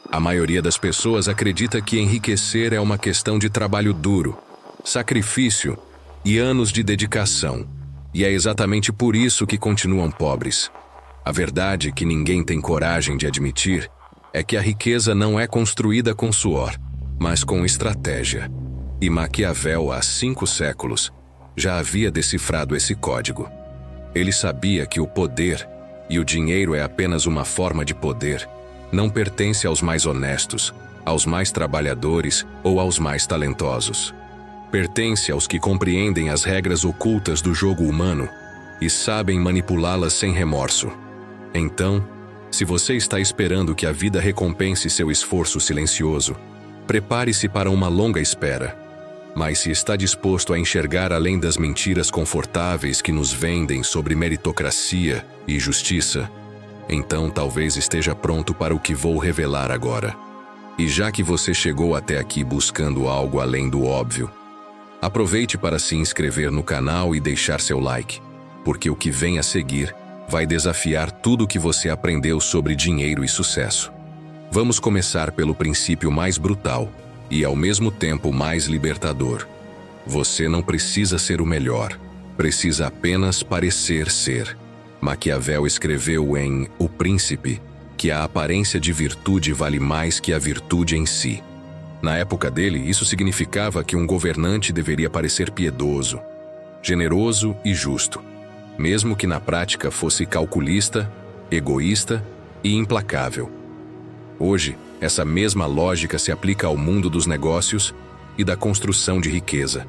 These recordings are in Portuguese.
A maioria das pessoas acredita que enriquecer é uma questão de trabalho duro, sacrifício e anos de dedicação. E é exatamente por isso que continuam pobres. A verdade que ninguém tem coragem de admitir é que a riqueza não é construída com suor, mas com estratégia. E Maquiavel, há 5 séculos, já havia decifrado esse código. Ele sabia que o poder, e o dinheiro é apenas uma forma de poder, não pertence aos mais honestos, aos mais trabalhadores ou aos mais talentosos. Pertence aos que compreendem as regras ocultas do jogo humano e sabem manipulá-las sem remorso. Então, se você está esperando que a vida recompense seu esforço silencioso, prepare-se para uma longa espera. Mas se está disposto a enxergar além das mentiras confortáveis que nos vendem sobre meritocracia e justiça, então talvez esteja pronto para o que vou revelar agora. E já que você chegou até aqui buscando algo além do óbvio, aproveite para se inscrever no canal e deixar seu like, porque o que vem a seguir vai desafiar tudo o que você aprendeu sobre dinheiro e sucesso. Vamos começar pelo princípio mais brutal e, ao mesmo tempo, mais libertador. Você não precisa ser o melhor, precisa apenas parecer ser. Maquiavel escreveu em O Príncipe que a aparência de virtude vale mais que a virtude em si. Na época dele, isso significava que um governante deveria parecer piedoso, generoso e justo, mesmo que na prática fosse calculista, egoísta e implacável. Hoje, essa mesma lógica se aplica ao mundo dos negócios e da construção de riqueza.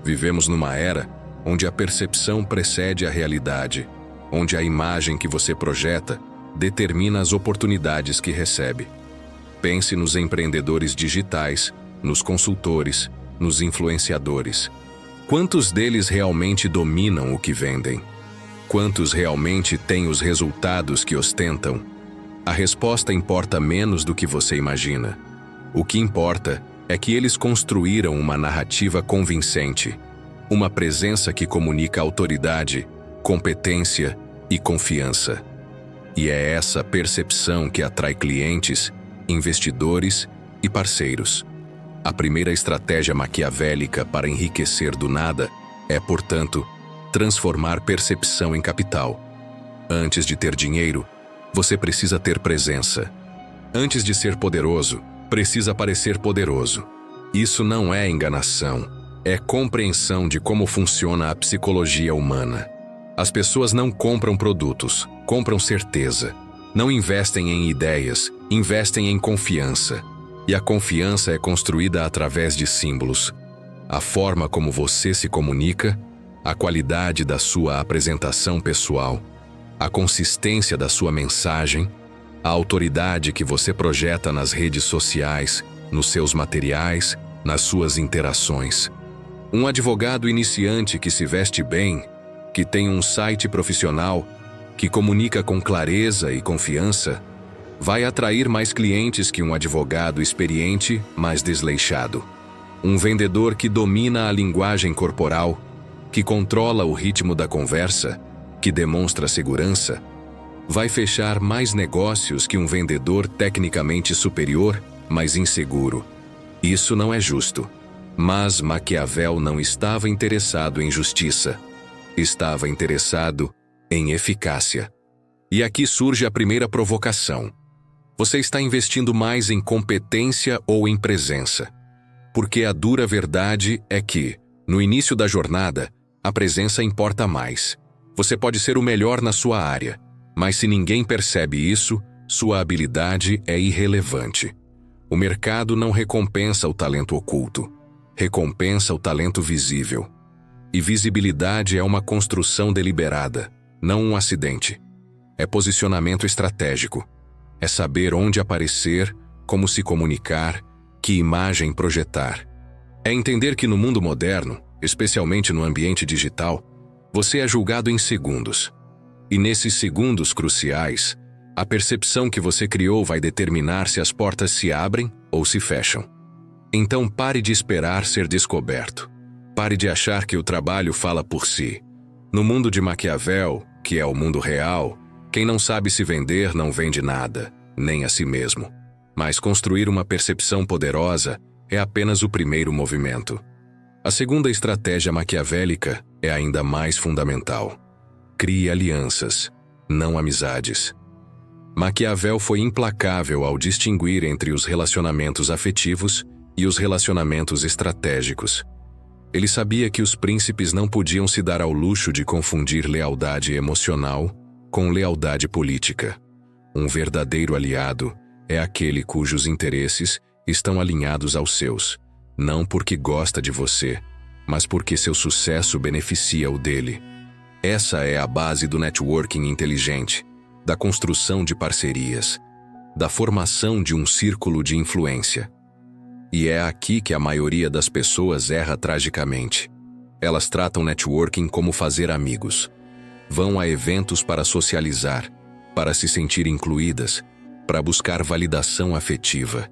Vivemos numa era onde a percepção precede a realidade, onde a imagem que você projeta determina as oportunidades que recebe. Pense nos empreendedores digitais, nos consultores, nos influenciadores. Quantos deles realmente dominam o que vendem? Quantos realmente têm os resultados que ostentam? A resposta importa menos do que você imagina. O que importa é que eles construíram uma narrativa convincente, uma presença que comunica autoridade, competência e confiança. E é essa percepção que atrai clientes, investidores e parceiros. A primeira estratégia maquiavélica para enriquecer do nada é, portanto, transformar percepção em capital. Antes de ter dinheiro, você precisa ter presença. Antes de ser poderoso, precisa parecer poderoso. Isso não é enganação, é compreensão de como funciona a psicologia humana. As pessoas não compram produtos, compram certeza. Não investem em ideias, investem em confiança. E a confiança é construída através de símbolos. A forma como você se comunica, a qualidade da sua apresentação pessoal, a consistência da sua mensagem, a autoridade que você projeta nas redes sociais, nos seus materiais, nas suas interações. Um advogado iniciante que se veste bem, que tem um site profissional, que comunica com clareza e confiança, vai atrair mais clientes que um advogado experiente, mas desleixado. Um vendedor que domina a linguagem corporal, que controla o ritmo da conversa, que demonstra segurança, vai fechar mais negócios que um vendedor tecnicamente superior, mas inseguro. Isso não é justo. Mas Maquiavel não estava interessado em justiça. Estava interessado em eficácia. E aqui surge a primeira provocação. Você está investindo mais em competência ou em presença? Porque a dura verdade é que, no início da jornada, a presença importa mais. Você pode ser o melhor na sua área, mas se ninguém percebe isso, sua habilidade é irrelevante. O mercado não recompensa o talento oculto, recompensa o talento visível. E visibilidade é uma construção deliberada, não um acidente. É posicionamento estratégico. É saber onde aparecer, como se comunicar, que imagem projetar. É entender que no mundo moderno, especialmente no ambiente digital, você é julgado em segundos. E nesses segundos cruciais, a percepção que você criou vai determinar se as portas se abrem ou se fecham. Então pare de esperar ser descoberto. Pare de achar que o trabalho fala por si. No mundo de Maquiavel, que é o mundo real, quem não sabe se vender não vende nada, nem a si mesmo. Mas construir uma percepção poderosa é apenas o primeiro movimento. A segunda estratégia maquiavélica é ainda mais fundamental. Crie alianças, não amizades. Maquiavel foi implacável ao distinguir entre os relacionamentos afetivos e os relacionamentos estratégicos. Ele sabia que os príncipes não podiam se dar ao luxo de confundir lealdade emocional com lealdade política. Um verdadeiro aliado é aquele cujos interesses estão alinhados aos seus, não porque gosta de você, mas porque seu sucesso beneficia o dele. Essa é a base do networking inteligente, da construção de parcerias, da formação de um círculo de influência. E é aqui que a maioria das pessoas erra tragicamente. Elas tratam networking como fazer amigos. Vão a eventos para socializar, para se sentir incluídas, para buscar validação afetiva.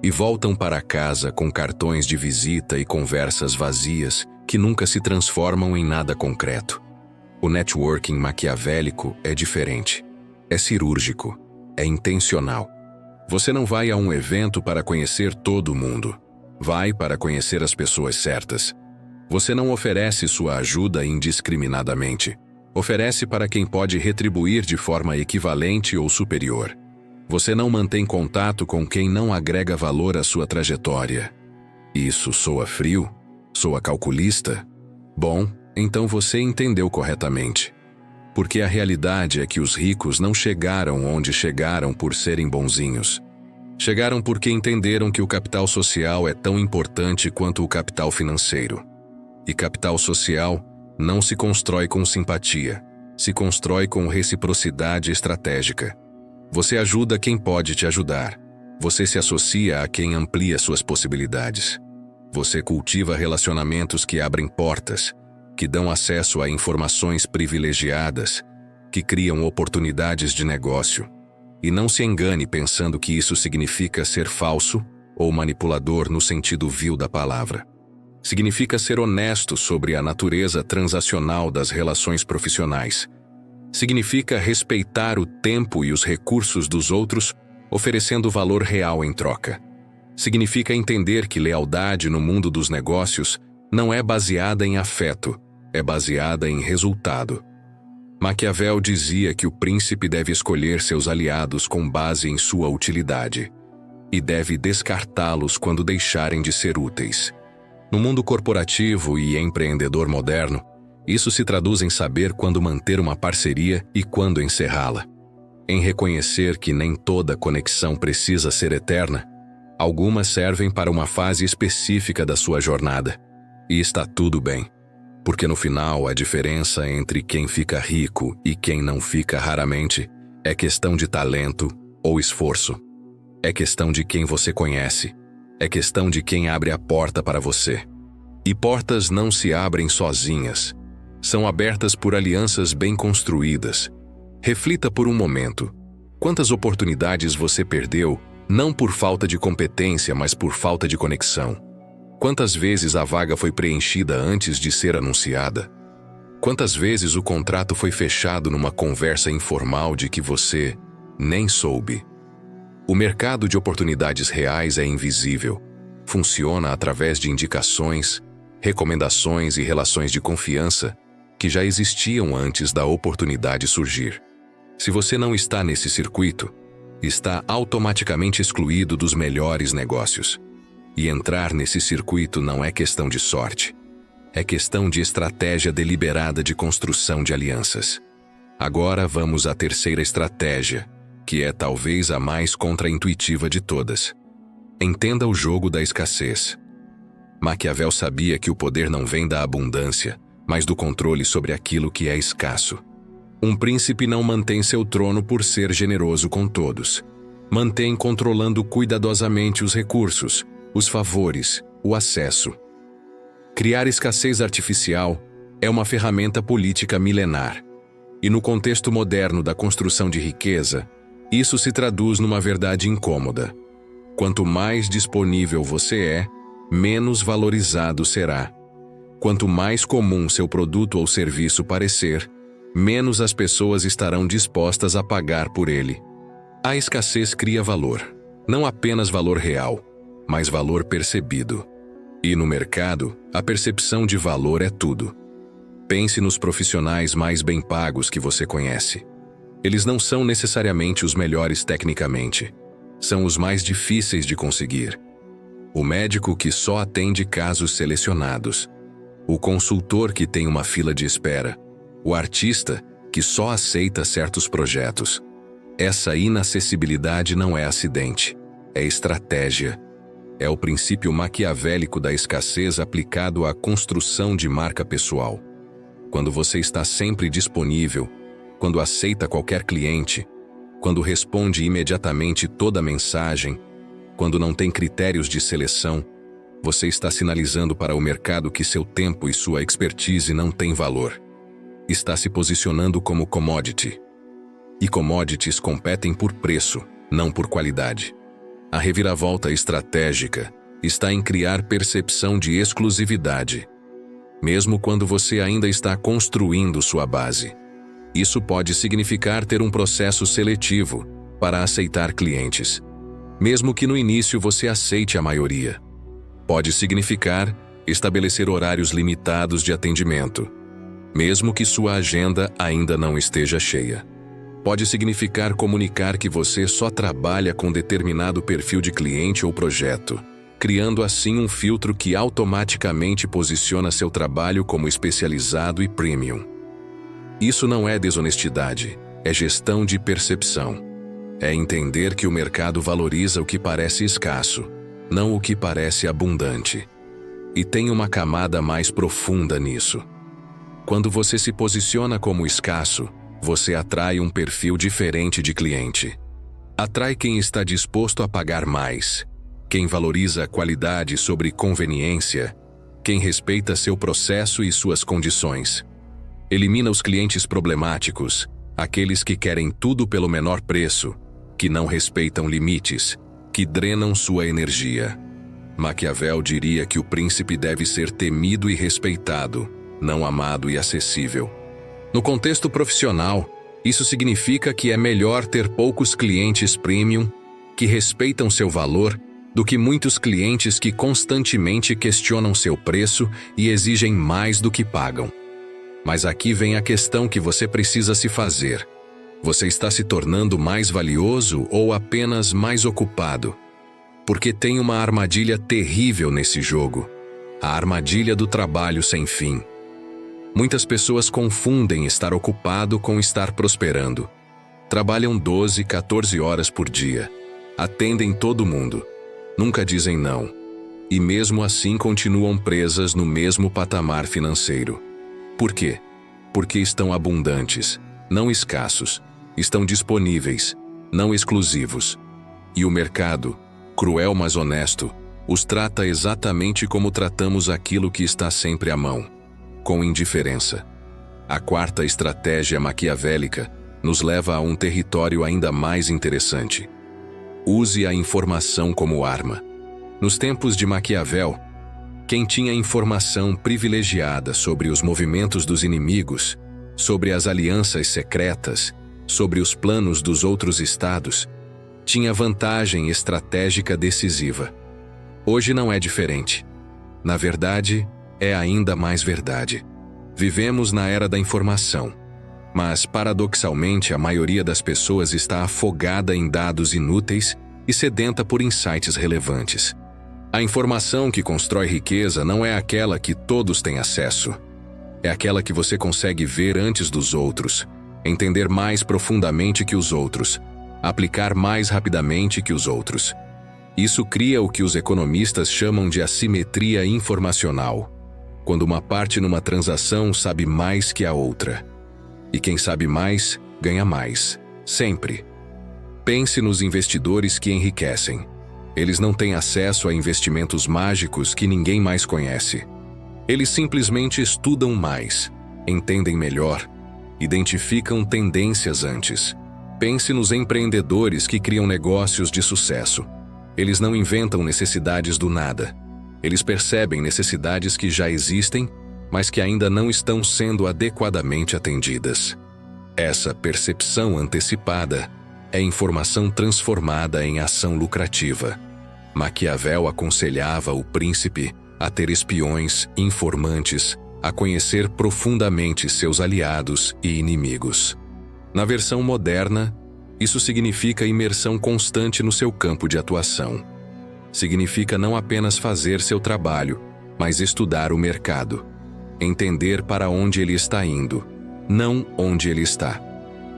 E voltam para casa com cartões de visita e conversas vazias que nunca se transformam em nada concreto. O networking maquiavélico é diferente. É cirúrgico. É intencional. Você não vai a um evento para conhecer todo mundo. Vai para conhecer as pessoas certas. Você não oferece sua ajuda indiscriminadamente. Oferece para quem pode retribuir de forma equivalente ou superior. Você não mantém contato com quem não agrega valor à sua trajetória. Isso soa frio? Soa calculista? Bom, então você entendeu corretamente. Porque a realidade é que os ricos não chegaram onde chegaram por serem bonzinhos. Chegaram porque entenderam que o capital social é tão importante quanto o capital financeiro. E capital social não se constrói com simpatia, se constrói com reciprocidade estratégica. Você ajuda quem pode te ajudar. Você se associa a quem amplia suas possibilidades. Você cultiva relacionamentos que abrem portas, que dão acesso a informações privilegiadas, que criam oportunidades de negócio. E não se engane pensando que isso significa ser falso ou manipulador no sentido vil da palavra. Significa ser honesto sobre a natureza transacional das relações profissionais. Significa respeitar o tempo e os recursos dos outros, oferecendo valor real em troca. Significa entender que lealdade no mundo dos negócios não é baseada em afeto, é baseada em resultado. Maquiavel dizia que o príncipe deve escolher seus aliados com base em sua utilidade e deve descartá-los quando deixarem de ser úteis. No mundo corporativo e empreendedor moderno, isso se traduz em saber quando manter uma parceria e quando encerrá-la. Em reconhecer que nem toda conexão precisa ser eterna, algumas servem para uma fase específica da sua jornada. E está tudo bem. Porque no final a diferença entre quem fica rico e quem não fica raramente é questão de talento ou esforço. É questão de quem você conhece. É questão de quem abre a porta para você. E portas não se abrem sozinhas. São abertas por alianças bem construídas. Reflita por um momento. Quantas oportunidades você perdeu, não por falta de competência, mas por falta de conexão? Quantas vezes a vaga foi preenchida antes de ser anunciada? Quantas vezes o contrato foi fechado numa conversa informal de que você nem soube? O mercado de oportunidades reais é invisível. Funciona através de indicações, recomendações e relações de confiança que já existiam antes da oportunidade surgir. Se você não está nesse circuito, está automaticamente excluído dos melhores negócios. E entrar nesse circuito não é questão de sorte. É questão de estratégia deliberada de construção de alianças. Agora vamos à terceira estratégia, que é talvez a mais contraintuitiva de todas. Entenda o jogo da escassez. Maquiavel sabia que o poder não vem da abundância, mas do controle sobre aquilo que é escasso. Um príncipe não mantém seu trono por ser generoso com todos. Mantém controlando cuidadosamente os recursos, os favores, o acesso. Criar escassez artificial é uma ferramenta política milenar. E no contexto moderno da construção de riqueza, isso se traduz numa verdade incômoda. Quanto mais disponível você é, menos valorizado será. Quanto mais comum seu produto ou serviço parecer, menos as pessoas estarão dispostas a pagar por ele. A escassez cria valor. Não apenas valor real, mas valor percebido. E no mercado, a percepção de valor é tudo. Pense nos profissionais mais bem pagos que você conhece. Eles não são necessariamente os melhores tecnicamente. São os mais difíceis de conseguir. O médico que só atende casos selecionados. O consultor que tem uma fila de espera. O artista que só aceita certos projetos. Essa inacessibilidade não é acidente, é estratégia. É o princípio maquiavélico da escassez aplicado à construção de marca pessoal. Quando você está sempre disponível, quando aceita qualquer cliente, quando responde imediatamente toda mensagem, quando não tem critérios de seleção, você está sinalizando para o mercado que seu tempo e sua expertise não têm valor. Está se posicionando como commodity. E commodities competem por preço, não por qualidade. A reviravolta estratégica está em criar percepção de exclusividade, mesmo quando você ainda está construindo sua base. Isso pode significar ter um processo seletivo para aceitar clientes, mesmo que no início você aceite a maioria. Pode significar estabelecer horários limitados de atendimento, mesmo que sua agenda ainda não esteja cheia. Pode significar comunicar que você só trabalha com determinado perfil de cliente ou projeto, criando assim um filtro que automaticamente posiciona seu trabalho como especializado e premium. Isso não é desonestidade, é gestão de percepção. É entender que o mercado valoriza o que parece escasso, não o que parece abundante. E tem uma camada mais profunda nisso. Quando você se posiciona como escasso, você atrai um perfil diferente de cliente. Atrai quem está disposto a pagar mais, quem valoriza a qualidade sobre conveniência, quem respeita seu processo e suas condições. Elimina os clientes problemáticos, aqueles que querem tudo pelo menor preço, que não respeitam limites, que drenam sua energia. Maquiavel diria que o príncipe deve ser temido e respeitado, não amado e acessível. No contexto profissional, isso significa que é melhor ter poucos clientes premium, que respeitam seu valor, do que muitos clientes que constantemente questionam seu preço e exigem mais do que pagam. Mas aqui vem a questão que você precisa se fazer. Você está se tornando mais valioso ou apenas mais ocupado? Porque tem uma armadilha terrível nesse jogo. A armadilha do trabalho sem fim. Muitas pessoas confundem estar ocupado com estar prosperando. Trabalham 12, 14 horas por dia. Atendem todo mundo. Nunca dizem não. E mesmo assim continuam presas no mesmo patamar financeiro. Por quê? Porque estão abundantes, não escassos. Estão disponíveis, não exclusivos. E o mercado, cruel mas honesto, os trata exatamente como tratamos aquilo que está sempre à mão. Com indiferença. A quarta estratégia maquiavélica nos leva a um território ainda mais interessante. Use a informação como arma. Nos tempos de Maquiavel, quem tinha informação privilegiada sobre os movimentos dos inimigos, sobre as alianças secretas, sobre os planos dos outros estados, tinha vantagem estratégica decisiva. Hoje não é diferente. Na verdade, é ainda mais verdade. Vivemos na era da informação, mas paradoxalmente a maioria das pessoas está afogada em dados inúteis e sedenta por insights relevantes. A informação que constrói riqueza não é aquela que todos têm acesso. É aquela que você consegue ver antes dos outros, entender mais profundamente que os outros, aplicar mais rapidamente que os outros. Isso cria o que os economistas chamam de assimetria informacional, quando uma parte numa transação sabe mais que a outra. E quem sabe mais, ganha mais. Sempre. Pense nos investidores que enriquecem. Eles não têm acesso a investimentos mágicos que ninguém mais conhece. Eles simplesmente estudam mais, entendem melhor, identificam tendências antes. Pense nos empreendedores que criam negócios de sucesso. Eles não inventam necessidades do nada. Eles percebem necessidades que já existem, mas que ainda não estão sendo adequadamente atendidas. Essa percepção antecipada é informação transformada em ação lucrativa. Maquiavel aconselhava o príncipe a ter espiões, informantes, a conhecer profundamente seus aliados e inimigos. Na versão moderna, isso significa imersão constante no seu campo de atuação. Significa não apenas fazer seu trabalho, mas estudar o mercado. Entender para onde ele está indo, não onde ele está.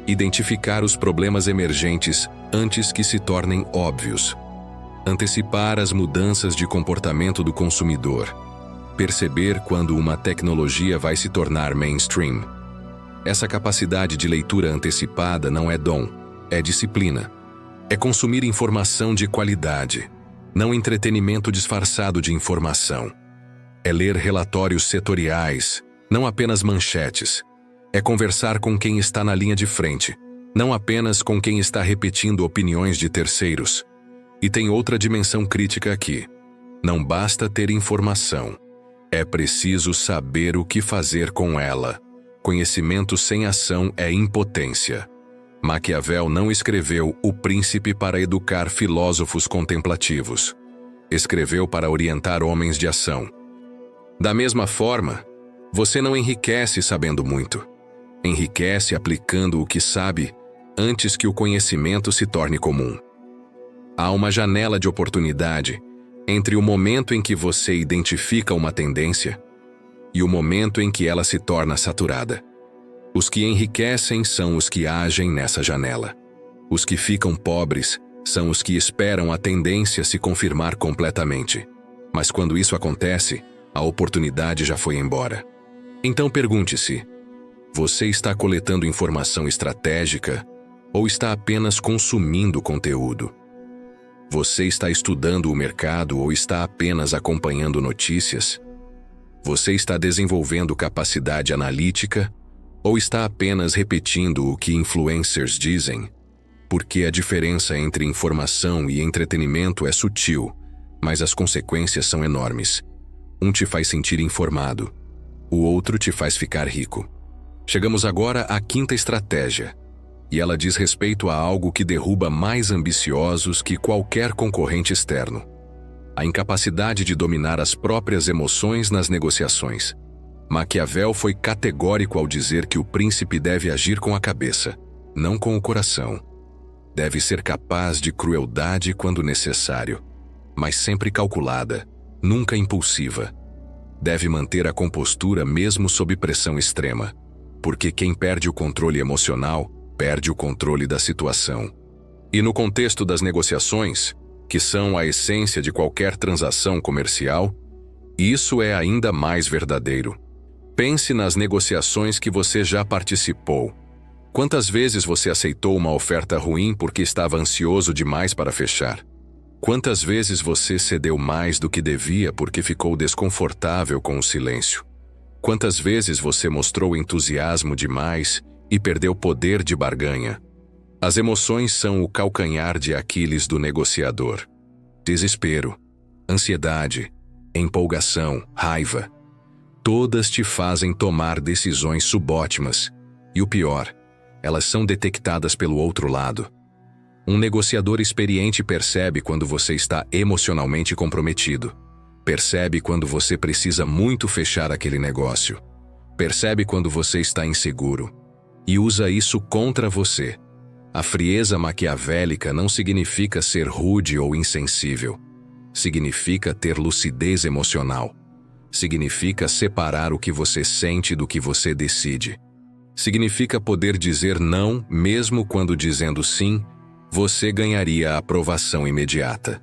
Identificar os problemas emergentes antes que se tornem óbvios. Antecipar as mudanças de comportamento do consumidor. Perceber quando uma tecnologia vai se tornar mainstream. Essa capacidade de leitura antecipada não é dom, é disciplina. É consumir informação de qualidade, não entretenimento disfarçado de informação. É ler relatórios setoriais, não apenas manchetes. É conversar com quem está na linha de frente, não apenas com quem está repetindo opiniões de terceiros. E tem outra dimensão crítica aqui. Não basta ter informação. É preciso saber o que fazer com ela. Conhecimento sem ação é impotência. Maquiavel não escreveu O Príncipe para educar filósofos contemplativos. Escreveu para orientar homens de ação. Da mesma forma, você não enriquece sabendo muito. Enriquece aplicando o que sabe antes que o conhecimento se torne comum. Há uma janela de oportunidade entre o momento em que você identifica uma tendência e o momento em que ela se torna saturada. Os que enriquecem são os que agem nessa janela. Os que ficam pobres são os que esperam a tendência se confirmar completamente. Mas quando isso acontece, a oportunidade já foi embora. Então pergunte-se: você está coletando informação estratégica ou está apenas consumindo conteúdo? Você está estudando o mercado ou está apenas acompanhando notícias? Você está desenvolvendo capacidade analítica ou está apenas repetindo o que influencers dizem? Porque a diferença entre informação e entretenimento é sutil, mas as consequências são enormes. Um te faz sentir informado, o outro te faz ficar rico. Chegamos agora à quinta estratégia, e ela diz respeito a algo que derruba mais ambiciosos que qualquer concorrente externo: a incapacidade de dominar as próprias emoções nas negociações. Maquiavel foi categórico ao dizer que o príncipe deve agir com a cabeça, não com o coração. Deve ser capaz de crueldade quando necessário, mas sempre calculada, nunca impulsiva. Deve manter a compostura mesmo sob pressão extrema, porque quem perde o controle emocional perde o controle da situação. E no contexto das negociações, que são a essência de qualquer transação comercial, isso é ainda mais verdadeiro. Pense nas negociações que você já participou. Quantas vezes você aceitou uma oferta ruim porque estava ansioso demais para fechar? Quantas vezes você cedeu mais do que devia porque ficou desconfortável com o silêncio? Quantas vezes você mostrou entusiasmo demais e perdeu poder de barganha? As emoções são o calcanhar de Aquiles do negociador. Desespero, ansiedade, empolgação, raiva. Todas te fazem tomar decisões subótimas. E o pior, elas são detectadas pelo outro lado. Um negociador experiente percebe quando você está emocionalmente comprometido. Percebe quando você precisa muito fechar aquele negócio. Percebe quando você está inseguro. E usa isso contra você. A frieza maquiavélica não significa ser rude ou insensível. Significa ter lucidez emocional. Significa separar o que você sente do que você decide. Significa poder dizer não, mesmo quando dizendo sim, você ganharia a aprovação imediata.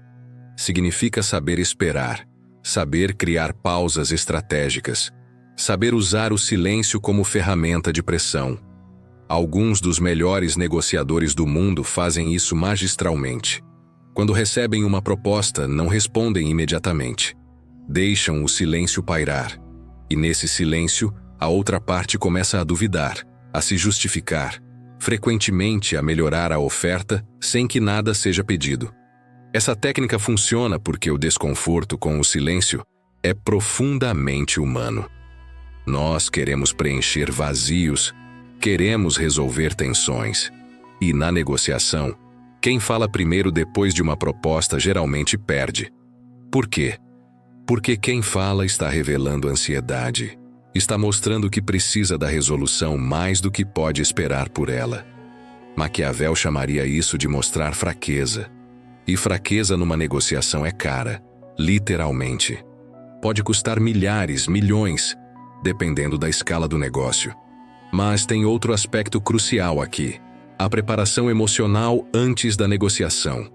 Significa saber esperar, saber criar pausas estratégicas, saber usar o silêncio como ferramenta de pressão. Alguns dos melhores negociadores do mundo fazem isso magistralmente. Quando recebem uma proposta, não respondem imediatamente. Deixam o silêncio pairar. E nesse silêncio, a outra parte começa a duvidar, a se justificar, frequentemente a melhorar a oferta sem que nada seja pedido. Essa técnica funciona porque o desconforto com o silêncio é profundamente humano. Nós queremos preencher vazios, queremos resolver tensões. E na negociação, quem fala primeiro depois de uma proposta geralmente perde. Por quê? Porque quem fala está revelando ansiedade. Está mostrando que precisa da resolução mais do que pode esperar por ela. Maquiavel chamaria isso de mostrar fraqueza. E fraqueza numa negociação é cara, literalmente. Pode custar milhares, milhões, dependendo da escala do negócio. Mas tem outro aspecto crucial aqui: a preparação emocional antes da negociação.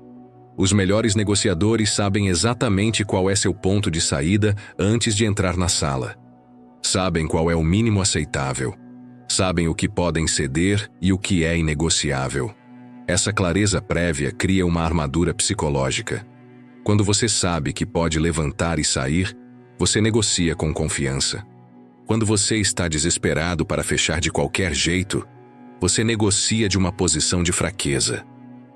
Os melhores negociadores sabem exatamente qual é seu ponto de saída antes de entrar na sala. Sabem qual é o mínimo aceitável. Sabem o que podem ceder e o que é inegociável. Essa clareza prévia cria uma armadura psicológica. Quando você sabe que pode levantar e sair, você negocia com confiança. Quando você está desesperado para fechar de qualquer jeito, você negocia de uma posição de fraqueza.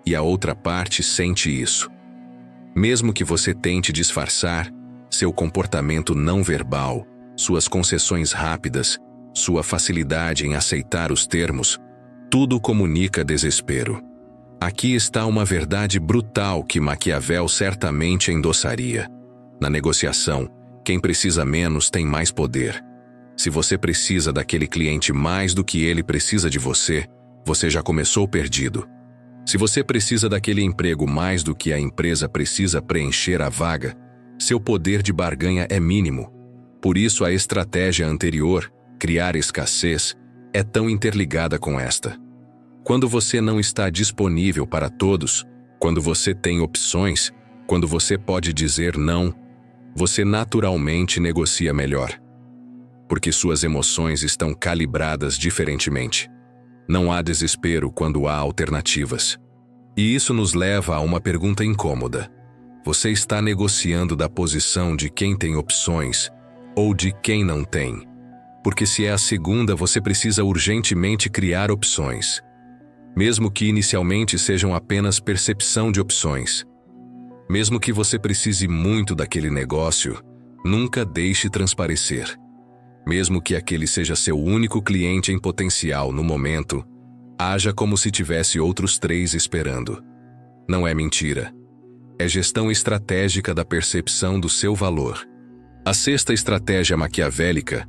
E a outra parte sente isso. Mesmo que você tente disfarçar, seu comportamento não verbal, suas concessões rápidas, sua facilidade em aceitar os termos, tudo comunica desespero. Aqui está uma verdade brutal que Maquiavel certamente endossaria. Na negociação, quem precisa menos tem mais poder. Se você precisa daquele cliente mais do que ele precisa de você, você já começou perdido. Se você precisa daquele emprego mais do que a empresa precisa preencher a vaga, seu poder de barganha é mínimo. Por isso a estratégia anterior, criar escassez, é tão interligada com esta. Quando você não está disponível para todos, quando você tem opções, quando você pode dizer não, você naturalmente negocia melhor. Porque suas emoções estão calibradas diferentemente. Não há desespero quando há alternativas. E isso nos leva a uma pergunta incômoda. Você está negociando da posição de quem tem opções ou de quem não tem? Porque se é a segunda, você precisa urgentemente criar opções. Mesmo que inicialmente sejam apenas percepção de opções. Mesmo que você precise muito daquele negócio, nunca deixe transparecer. Mesmo que aquele seja seu único cliente em potencial no momento, haja como se tivesse outros 3 esperando. Não é mentira. É gestão estratégica da percepção do seu valor. A sexta estratégia maquiavélica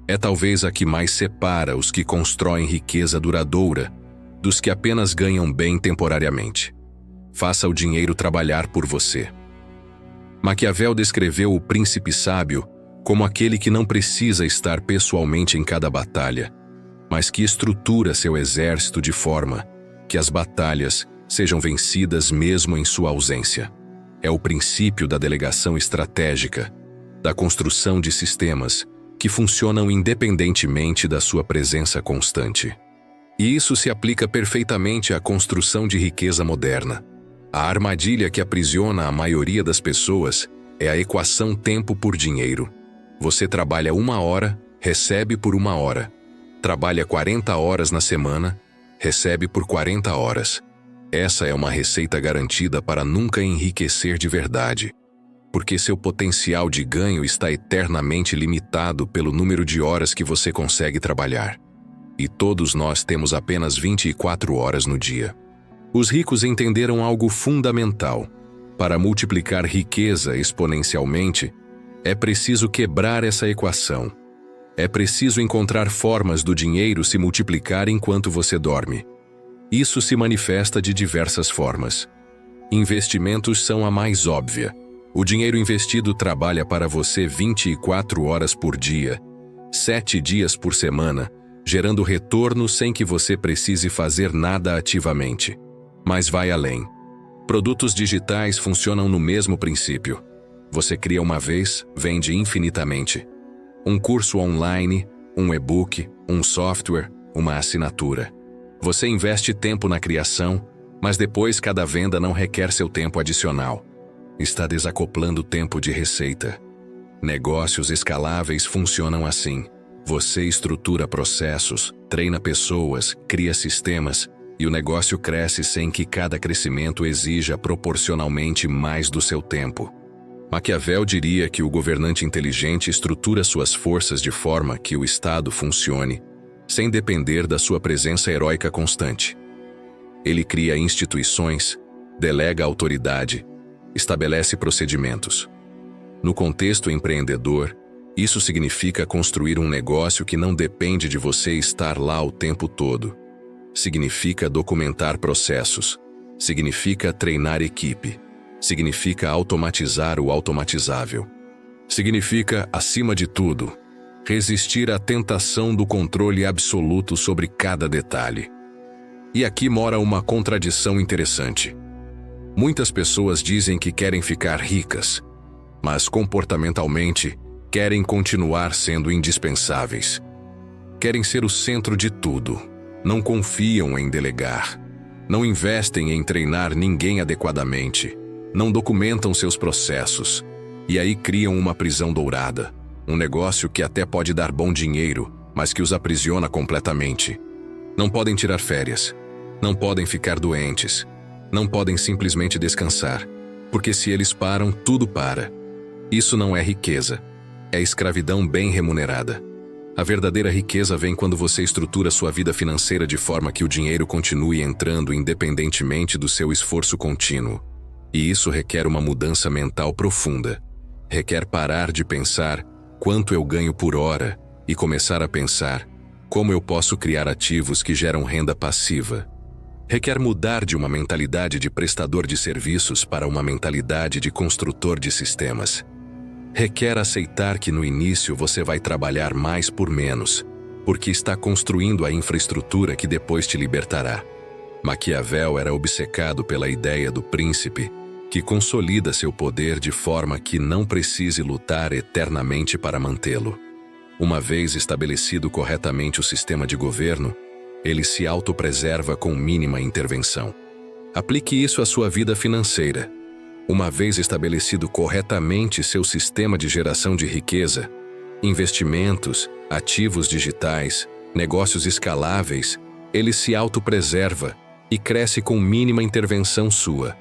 é talvez a que mais separa os que constroem riqueza duradoura dos que apenas ganham bem temporariamente. Faça o dinheiro trabalhar por você. Maquiavel descreveu o príncipe sábio como aquele que não precisa estar pessoalmente em cada batalha, mas que estrutura seu exército de forma que as batalhas sejam vencidas mesmo em sua ausência. É o princípio da delegação estratégica, da construção de sistemas que funcionam independentemente da sua presença constante. E isso se aplica perfeitamente à construção de riqueza moderna. A armadilha que aprisiona a maioria das pessoas é a equação tempo por dinheiro. Você trabalha 1 hora, recebe por 1 hora. Trabalha 40 horas na semana, recebe por 40 horas. Essa é uma receita garantida para nunca enriquecer de verdade, porque seu potencial de ganho está eternamente limitado pelo número de horas que você consegue trabalhar. E todos nós temos apenas 24 horas no dia. Os ricos entenderam algo fundamental. Para multiplicar riqueza exponencialmente, é preciso quebrar essa equação. É preciso encontrar formas do dinheiro se multiplicar enquanto você dorme. Isso se manifesta de diversas formas. Investimentos são a mais óbvia. O dinheiro investido trabalha para você 24 horas por dia, 7 dias por semana, gerando retorno sem que você precise fazer nada ativamente. Mas vai além. Produtos digitais funcionam no mesmo princípio. Você cria uma vez, vende infinitamente. Um curso online, um e-book, um software, uma assinatura. Você investe tempo na criação, mas depois cada venda não requer seu tempo adicional. Está desacoplando tempo de receita. Negócios escaláveis funcionam assim. Você estrutura processos, treina pessoas, cria sistemas, e o negócio cresce sem que cada crescimento exija proporcionalmente mais do seu tempo. Maquiavel diria que o governante inteligente estrutura suas forças de forma que o Estado funcione, sem depender da sua presença heróica constante. Ele cria instituições, delega autoridade, estabelece procedimentos. No contexto empreendedor, isso significa construir um negócio que não depende de você estar lá o tempo todo. Significa documentar processos. Significa treinar equipe. Significa automatizar o automatizável. Significa, acima de tudo, resistir à tentação do controle absoluto sobre cada detalhe. E aqui mora uma contradição interessante. Muitas pessoas dizem que querem ficar ricas, mas comportamentalmente querem continuar sendo indispensáveis. Querem ser o centro de tudo, não confiam em delegar, não investem em treinar ninguém adequadamente, não documentam seus processos, e aí criam uma prisão dourada, um negócio que até pode dar bom dinheiro, mas que os aprisiona completamente. Não podem tirar férias, não podem ficar doentes, não podem simplesmente descansar, porque se eles param, tudo para. Isso não é riqueza, é escravidão bem remunerada. A verdadeira riqueza vem quando você estrutura sua vida financeira de forma que o dinheiro continue entrando independentemente do seu esforço contínuo. E isso requer uma mudança mental profunda. Requer parar de pensar quanto eu ganho por hora e começar a pensar como eu posso criar ativos que geram renda passiva. Requer mudar de uma mentalidade de prestador de serviços para uma mentalidade de construtor de sistemas. Requer aceitar que no início você vai trabalhar mais por menos, porque está construindo a infraestrutura que depois te libertará. Maquiavel era obcecado pela ideia do príncipe, que consolida seu poder de forma que não precise lutar eternamente para mantê-lo. Uma vez estabelecido corretamente o sistema de governo, ele se autopreserva com mínima intervenção. Aplique isso à sua vida financeira. Uma vez estabelecido corretamente seu sistema de geração de riqueza, investimentos, ativos digitais, negócios escaláveis, ele se autopreserva e cresce com mínima intervenção sua.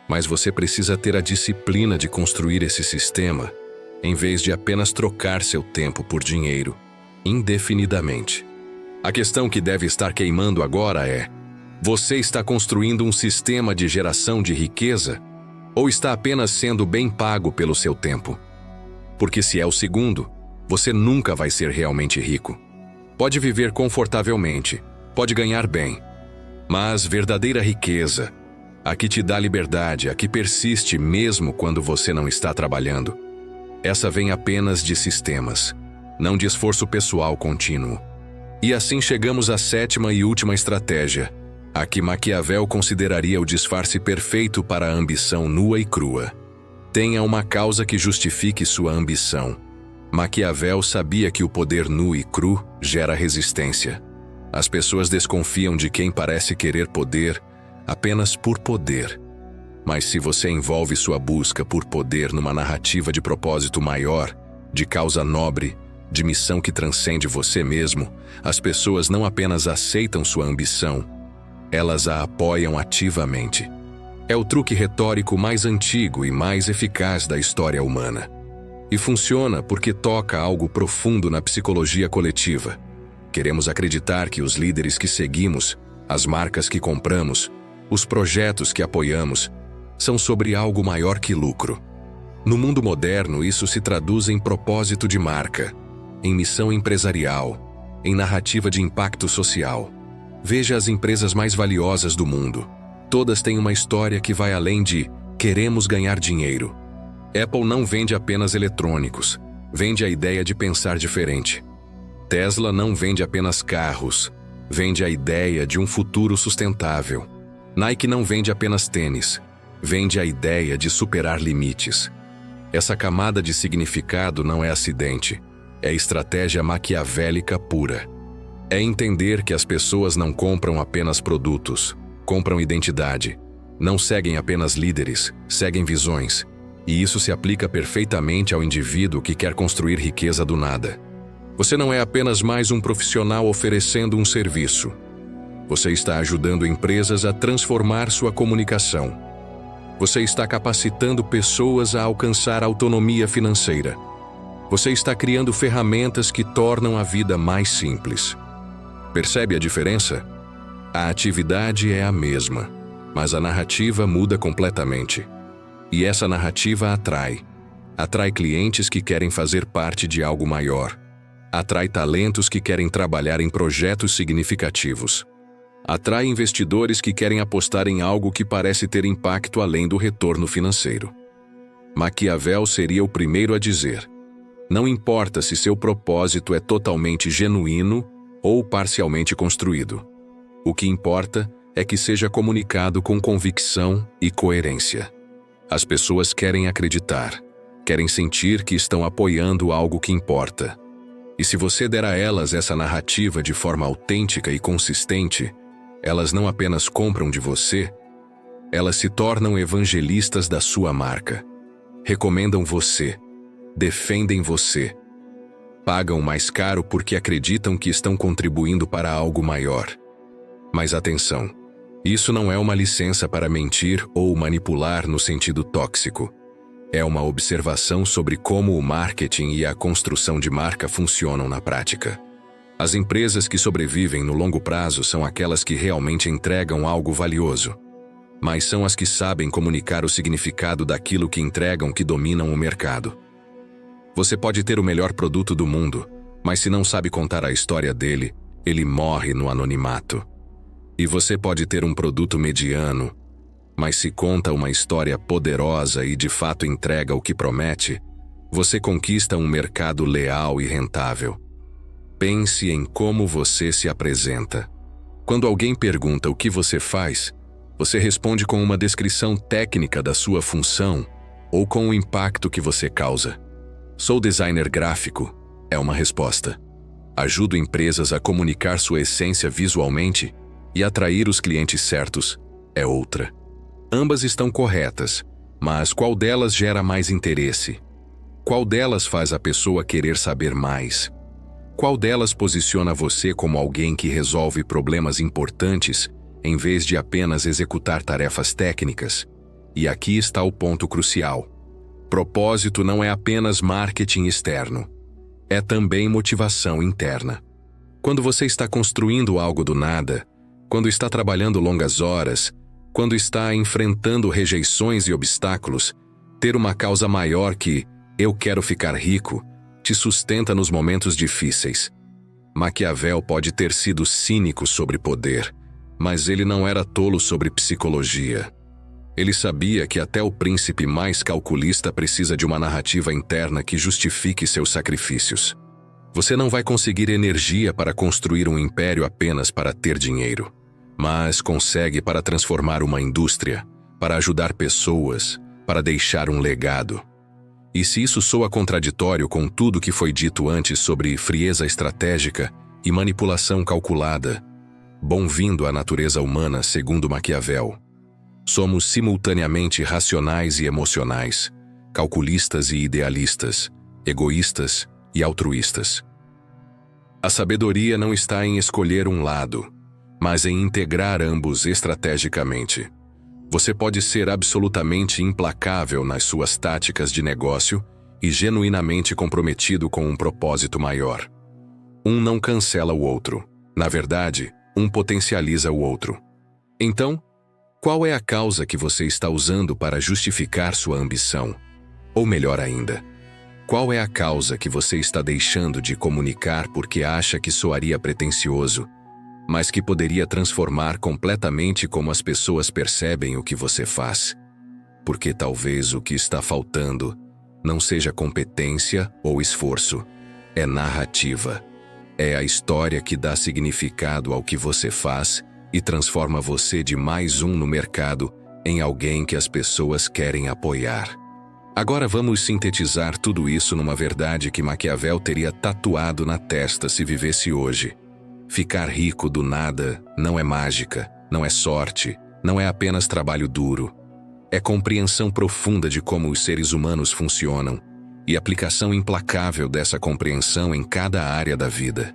Mas você precisa ter a disciplina de construir esse sistema, em vez de apenas trocar seu tempo por dinheiro, indefinidamente. A questão que deve estar queimando agora é: você está construindo um sistema de geração de riqueza ou está apenas sendo bem pago pelo seu tempo? Porque se é o segundo, você nunca vai ser realmente rico. Pode viver confortavelmente, pode ganhar bem, mas verdadeira riqueza, a que te dá liberdade, a que persiste mesmo quando você não está trabalhando, essa vem apenas de sistemas, não de esforço pessoal contínuo. E assim chegamos à sétima e última estratégia, a que Maquiavel consideraria o disfarce perfeito para a ambição nua e crua. Tenha uma causa que justifique sua ambição. Maquiavel sabia que o poder nu e cru gera resistência. As pessoas desconfiam de quem parece querer poder apenas por poder. Mas se você envolve sua busca por poder numa narrativa de propósito maior, de causa nobre, de missão que transcende você mesmo, as pessoas não apenas aceitam sua ambição, elas a apoiam ativamente. É o truque retórico mais antigo e mais eficaz da história humana. E funciona porque toca algo profundo na psicologia coletiva. Queremos acreditar que os líderes que seguimos, as marcas que compramos, os projetos que apoiamos, são sobre algo maior que lucro. No mundo moderno, isso se traduz em propósito de marca, em missão empresarial, em narrativa de impacto social. Veja as empresas mais valiosas do mundo. Todas têm uma história que vai além de "queremos ganhar dinheiro". Apple não vende apenas eletrônicos, vende a ideia de pensar diferente. Tesla não vende apenas carros, vende a ideia de um futuro sustentável. Nike não vende apenas tênis, vende a ideia de superar limites. Essa camada de significado não é acidente, é estratégia maquiavélica pura. É entender que as pessoas não compram apenas produtos, compram identidade. Não seguem apenas líderes, seguem visões. E isso se aplica perfeitamente ao indivíduo que quer construir riqueza do nada. Você não é apenas mais um profissional oferecendo um serviço. Você está ajudando empresas a transformar sua comunicação. Você está capacitando pessoas a alcançar autonomia financeira. Você está criando ferramentas que tornam a vida mais simples. Percebe a diferença? A atividade é a mesma, mas a narrativa muda completamente. E essa narrativa atrai. Atrai clientes que querem fazer parte de algo maior. Atrai talentos que querem trabalhar em projetos significativos. Atrai investidores que querem apostar em algo que parece ter impacto além do retorno financeiro. Maquiavel seria o primeiro a dizer: não importa se seu propósito é totalmente genuíno ou parcialmente construído. O que importa é que seja comunicado com convicção e coerência. As pessoas querem acreditar, querem sentir que estão apoiando algo que importa. E se você der a elas essa narrativa de forma autêntica e consistente, elas não apenas compram de você, elas se tornam evangelistas da sua marca. Recomendam você, defendem você, pagam mais caro porque acreditam que estão contribuindo para algo maior. Mas atenção, isso não é uma licença para mentir ou manipular no sentido tóxico. É uma observação sobre como o marketing e a construção de marca funcionam na prática. As empresas que sobrevivem no longo prazo são aquelas que realmente entregam algo valioso. Mas são as que sabem comunicar o significado daquilo que entregam que dominam o mercado. Você pode ter o melhor produto do mundo, mas se não sabe contar a história dele, ele morre no anonimato. E você pode ter um produto mediano, mas se conta uma história poderosa e de fato entrega o que promete, você conquista um mercado leal e rentável. Pense em como você se apresenta. Quando alguém pergunta o que você faz, você responde com uma descrição técnica da sua função ou com o impacto que você causa. Sou designer gráfico, é uma resposta. Ajudo empresas a comunicar sua essência visualmente e atrair os clientes certos, é outra. Ambas estão corretas, mas qual delas gera mais interesse? Qual delas faz a pessoa querer saber mais? Qual delas posiciona você como alguém que resolve problemas importantes em vez de apenas executar tarefas técnicas? E aqui está o ponto crucial. Propósito não é apenas marketing externo. É também motivação interna. Quando você está construindo algo do nada, quando está trabalhando longas horas, quando está enfrentando rejeições e obstáculos, ter uma causa maior que "eu quero ficar rico" te sustenta nos momentos difíceis. Maquiavel pode ter sido cínico sobre poder, mas ele não era tolo sobre psicologia. Ele sabia que até o príncipe mais calculista precisa de uma narrativa interna que justifique seus sacrifícios. Você não vai conseguir energia para construir um império apenas para ter dinheiro, mas consegue para transformar uma indústria, para ajudar pessoas, para deixar um legado. E se isso soa contraditório com tudo que foi dito antes sobre frieza estratégica e manipulação calculada, bom-vindo à natureza humana segundo Maquiavel. Somos simultaneamente racionais e emocionais, calculistas e idealistas, egoístas e altruístas. A sabedoria não está em escolher um lado, mas em integrar ambos estrategicamente. Você pode ser absolutamente implacável nas suas táticas de negócio e genuinamente comprometido com um propósito maior. Um não cancela o outro. Na verdade, um potencializa o outro. Então, qual é a causa que você está usando para justificar sua ambição? Ou melhor ainda, qual é a causa que você está deixando de comunicar porque acha que soaria pretensioso, mas que poderia transformar completamente como as pessoas percebem o que você faz? Porque talvez o que está faltando não seja competência ou esforço, é narrativa. É a história que dá significado ao que você faz e transforma você de mais um no mercado em alguém que as pessoas querem apoiar. Agora vamos sintetizar tudo isso numa verdade que Maquiavel teria tatuado na testa se vivesse hoje. Ficar rico do nada não é mágica, não é sorte, não é apenas trabalho duro. É compreensão profunda de como os seres humanos funcionam e aplicação implacável dessa compreensão em cada área da vida.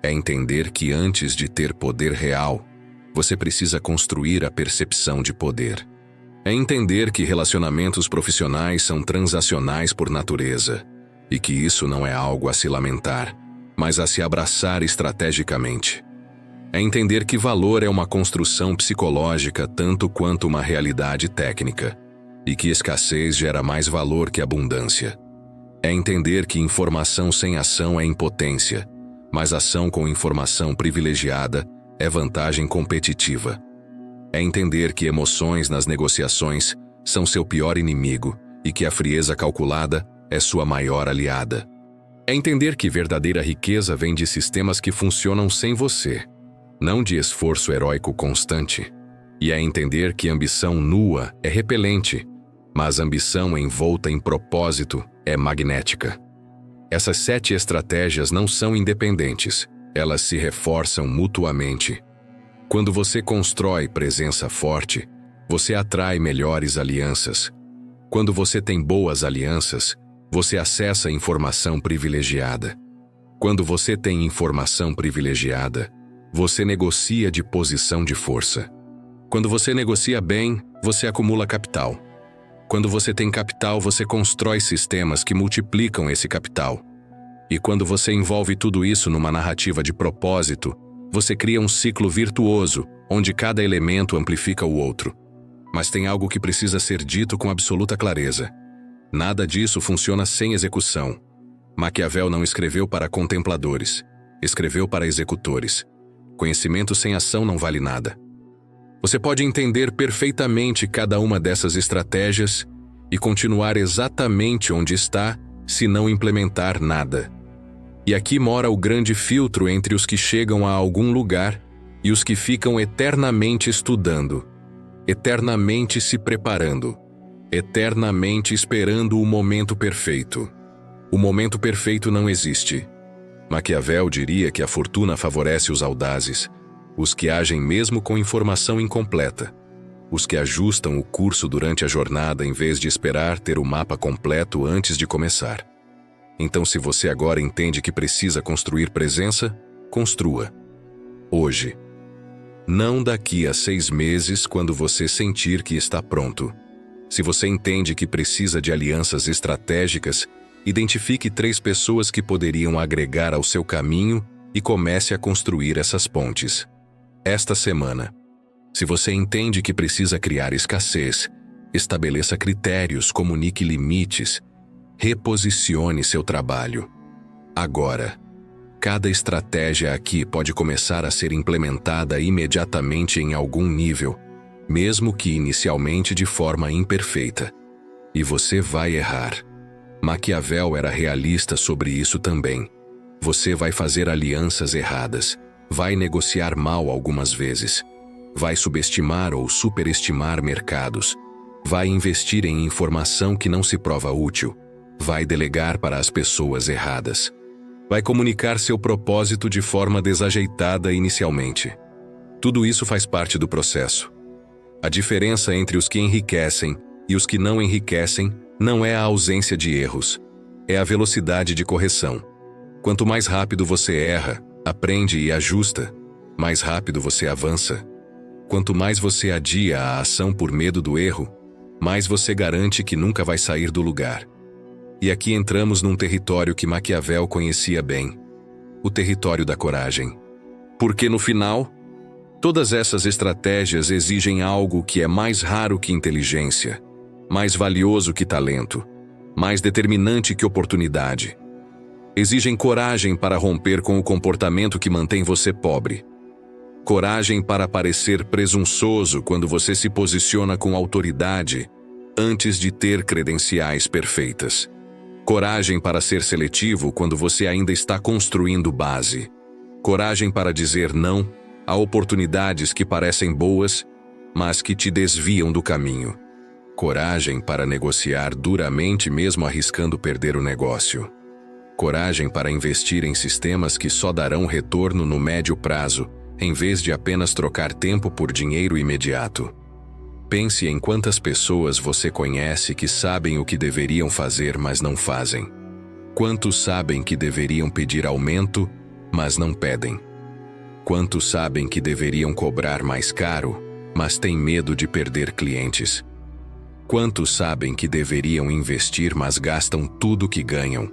É entender que antes de ter poder real, você precisa construir a percepção de poder. É entender que relacionamentos profissionais são transacionais por natureza e que isso não é algo a se lamentar, mas a se abraçar estrategicamente. É entender que valor é uma construção psicológica tanto quanto uma realidade técnica, e que escassez gera mais valor que abundância. É entender que informação sem ação é impotência, mas ação com informação privilegiada é vantagem competitiva. É entender que emoções nas negociações são seu pior inimigo e que a frieza calculada é sua maior aliada. É entender que verdadeira riqueza vem de sistemas que funcionam sem você, não de esforço heróico constante. E é entender que ambição nua é repelente, mas ambição envolta em propósito é magnética. Essas 7 estratégias não são independentes, elas se reforçam mutuamente. Quando você constrói presença forte, você atrai melhores alianças. Quando você tem boas alianças, você acessa informação privilegiada. Quando você tem informação privilegiada, você negocia de posição de força. Quando você negocia bem, você acumula capital. Quando você tem capital, você constrói sistemas que multiplicam esse capital. E quando você envolve tudo isso numa narrativa de propósito, você cria um ciclo virtuoso, onde cada elemento amplifica o outro. Mas tem algo que precisa ser dito com absoluta clareza. Nada disso funciona sem execução. Maquiavel não escreveu para contempladores, escreveu para executores. Conhecimento sem ação não vale nada. Você pode entender perfeitamente cada uma dessas estratégias e continuar exatamente onde está se não implementar nada. E aqui mora o grande filtro entre os que chegam a algum lugar e os que ficam eternamente estudando, eternamente se preparando, eternamente esperando o momento perfeito. O momento perfeito não existe. Maquiavel diria que a fortuna favorece os audazes, os que agem mesmo com informação incompleta, os que ajustam o curso durante a jornada em vez de esperar ter o mapa completo antes de começar. Então, se você agora entende que precisa construir presença, construa. Hoje. Não daqui a 6 meses, quando você sentir que está pronto. Se você entende que precisa de alianças estratégicas, identifique 3 pessoas que poderiam agregar ao seu caminho e comece a construir essas pontes. Esta semana. Se você entende que precisa criar escassez, estabeleça critérios, comunique limites, reposicione seu trabalho. Agora. Cada estratégia aqui pode começar a ser implementada imediatamente em algum nível, mesmo que inicialmente de forma imperfeita. E você vai errar. Maquiavel era realista sobre isso também. Você vai fazer alianças erradas, vai negociar mal algumas vezes, vai subestimar ou superestimar mercados, vai investir em informação que não se prova útil, vai delegar para as pessoas erradas. Vai comunicar seu propósito de forma desajeitada inicialmente. Tudo isso faz parte do processo. A diferença entre os que enriquecem e os que não enriquecem não é a ausência de erros, é a velocidade de correção. Quanto mais rápido você erra, aprende e ajusta, mais rápido você avança. Quanto mais você adia a ação por medo do erro, mais você garante que nunca vai sair do lugar. E aqui entramos num território que Maquiavel conhecia bem, o território da coragem. Porque no final, todas essas estratégias exigem algo que é mais raro que inteligência, mais valioso que talento, mais determinante que oportunidade. Exigem coragem para romper com o comportamento que mantém você pobre. Coragem para parecer presunçoso quando você se posiciona com autoridade antes de ter credenciais perfeitas. Coragem para ser seletivo quando você ainda está construindo base. Coragem para dizer não a oportunidades que parecem boas, mas que te desviam do caminho. Coragem para negociar duramente mesmo arriscando perder o negócio. Coragem para investir em sistemas que só darão retorno no médio prazo, em vez de apenas trocar tempo por dinheiro imediato. Pense em quantas pessoas você conhece que sabem o que deveriam fazer, mas não fazem. Quantos sabem que deveriam pedir aumento, mas não pedem? Quantos sabem que deveriam cobrar mais caro, mas têm medo de perder clientes? Quantos sabem que deveriam investir, mas gastam tudo que ganham?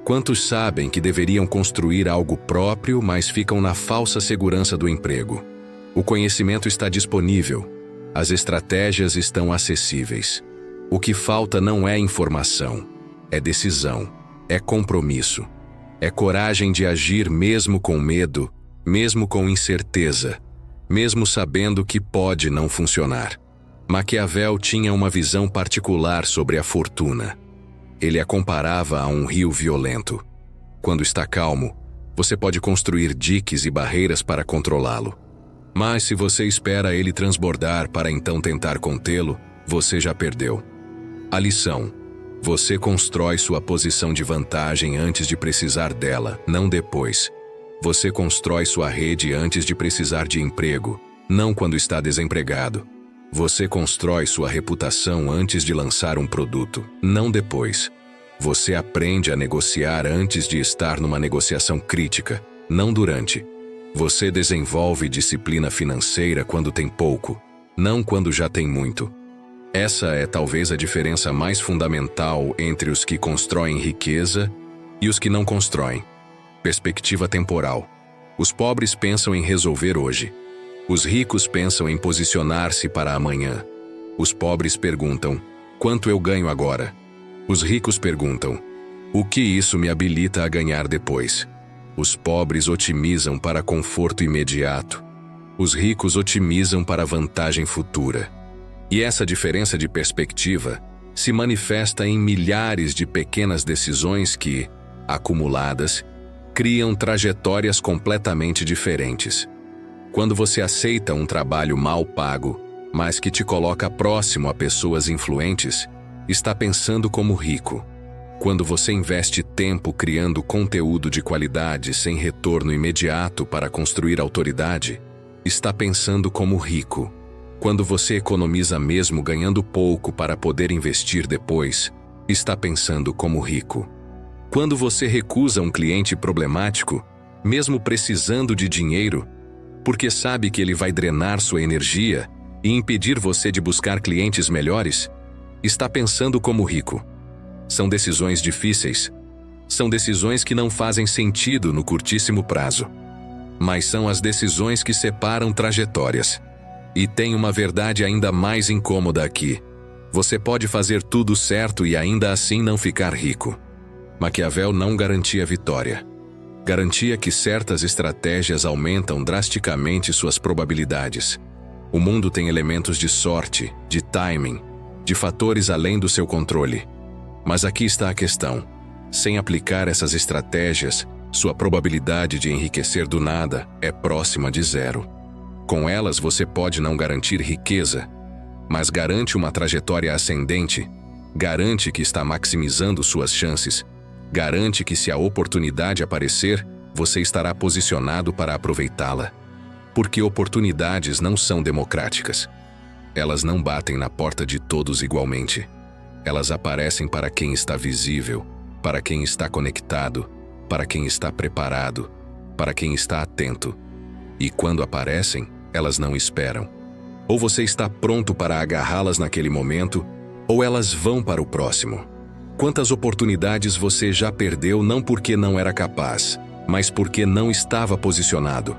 Quantos sabem que deveriam construir algo próprio, mas ficam na falsa segurança do emprego? O conhecimento está disponível. As estratégias estão acessíveis. O que falta não é informação, é decisão, é compromisso. É coragem de agir mesmo com medo, mesmo com incerteza, mesmo sabendo que pode não funcionar. Maquiavel tinha uma visão particular sobre a fortuna. Ele a comparava a um rio violento. Quando está calmo, você pode construir diques e barreiras para controlá-lo. Mas se você espera ele transbordar para então tentar contê-lo, você já perdeu. A lição: você constrói sua posição de vantagem antes de precisar dela, não depois. Você constrói sua rede antes de precisar de emprego, não quando está desempregado. Você constrói sua reputação antes de lançar um produto, não depois. Você aprende a negociar antes de estar numa negociação crítica, não durante. Você desenvolve disciplina financeira quando tem pouco, não quando já tem muito. Essa é talvez a diferença mais fundamental entre os que constroem riqueza e os que não constroem. Perspectiva temporal. Os pobres pensam em resolver hoje. Os ricos pensam em posicionar-se para amanhã. Os pobres perguntam: quanto eu ganho agora? Os ricos perguntam: o que isso me habilita a ganhar depois? Os pobres otimizam para conforto imediato. Os ricos otimizam para vantagem futura. E essa diferença de perspectiva se manifesta em milhares de pequenas decisões que, acumuladas, criam trajetórias completamente diferentes. Quando você aceita um trabalho mal pago, mas que te coloca próximo a pessoas influentes, está pensando como rico. Quando você investe tempo criando conteúdo de qualidade sem retorno imediato para construir autoridade, está pensando como rico. Quando você economiza mesmo ganhando pouco para poder investir depois, está pensando como rico. Quando você recusa um cliente problemático, mesmo precisando de dinheiro, porque sabe que ele vai drenar sua energia e impedir você de buscar clientes melhores, está pensando como rico. São decisões difíceis. São decisões que não fazem sentido no curtíssimo prazo. Mas são as decisões que separam trajetórias. E tem uma verdade ainda mais incômoda aqui. Você pode fazer tudo certo e ainda assim não ficar rico. Maquiavel não garantia vitória. Garantia que certas estratégias aumentam drasticamente suas probabilidades. O mundo tem elementos de sorte, de timing, de fatores além do seu controle. Mas aqui está a questão. Sem aplicar essas estratégias, sua probabilidade de enriquecer do nada é próxima de zero. Com elas você pode não garantir riqueza, mas garante uma trajetória ascendente, garante que está maximizando suas chances, garante que se a oportunidade aparecer, você estará posicionado para aproveitá-la. Porque oportunidades não são democráticas. Elas não batem na porta de todos igualmente. Elas aparecem para quem está visível, para quem está conectado, para quem está preparado, para quem está atento. E quando aparecem, elas não esperam. Ou você está pronto para agarrá-las naquele momento, ou elas vão para o próximo. Quantas oportunidades você já perdeu não porque não era capaz, mas porque não estava posicionado?